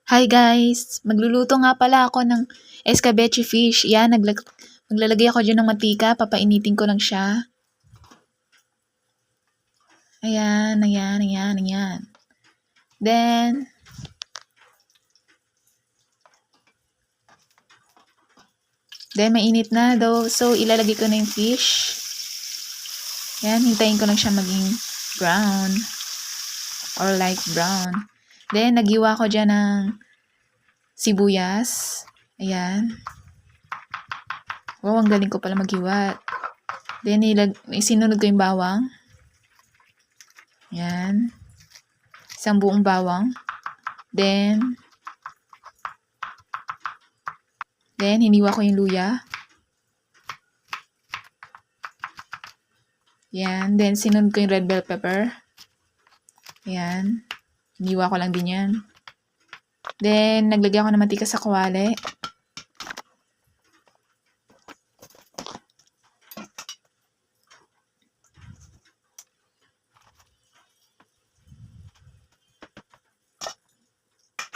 Hi guys! Magluluto nga pala ako ng escabeche fish. Yan, maglalagay ako dyan ng mantika. Papainitin ko lang siya. Ayan, ayan, ayan, ayan. Then mainit na daw. So, ilalagay ko na yung fish. Ayan, hintayin ko lang siya maging brown. Or light brown. Then, nagiwa ko dyan ng sibuyas. Ayan. Wow, ang galing ko pala maghiwa. Then, isinunod ko yung bawang. Yan. Isang buong bawang. Then, hiniwa ko yung luya. Yan. Then, sinunod ko yung red bell pepper. Yan. Hiniwa ko lang din yan. Then, naglagay ako ng mantika sa kawali.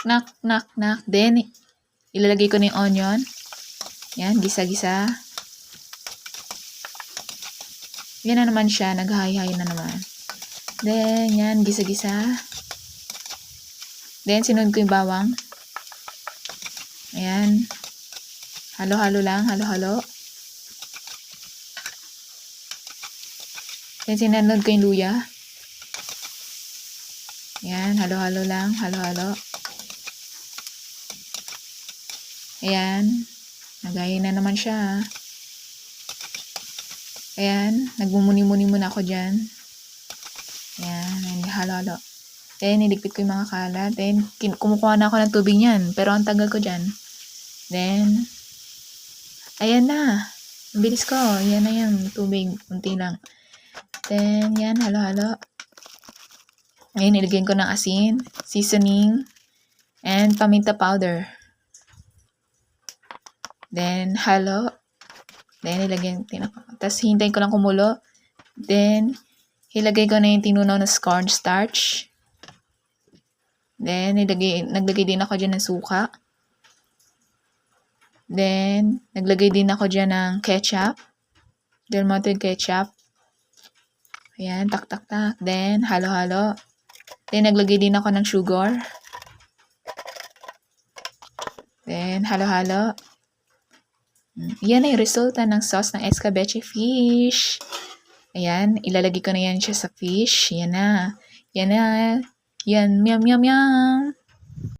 Knock. Then, ilalagay ko na yung onion. Yan, gisa-gisa. Yan na naman siya, nag-hay-hay na naman. Then, yan, gisa-gisa. Then, sinunod ko yung bawang. Ayan. Halo-halo lang, halo-halo. Then, sinunod ko yung luya. Ayan, halo-halo lang, halo-halo. Ayan. Nagayin na naman siya. Ayan. Nagmumuni-muni muna ako dyan. Ayan. Halo-halo. Then, niligpit ko yung mga kalat. Then, kumukuha na ako ng tubig niyan. Pero, ang tagal ko dyan. Then, ayan na. Ang bilis ko. Yan na yan. Tubig. Kunti lang. Then, yan. Halo-halo. Ayan, nilagyan ko ng asin, seasoning, and paminta powder. Then, halo. Then, ilagay tapos, hintayin ko lang kumulo. Then, ilagay ko na yung tinunaw na cornstarch. Then, naglagay din ako dyan ng suka. Then, naglagay din ako dyan ng ketchup. Del Monte ketchup. Ayan, tak. Then, halo-halo. Then, naglagay din ako ng sugar. Then, halo-halo. Yan na yung resulta ng sauce ng escabeche fish. Ayan, ilalagay ko na yan siya sa fish. Yan na. Yan, yum.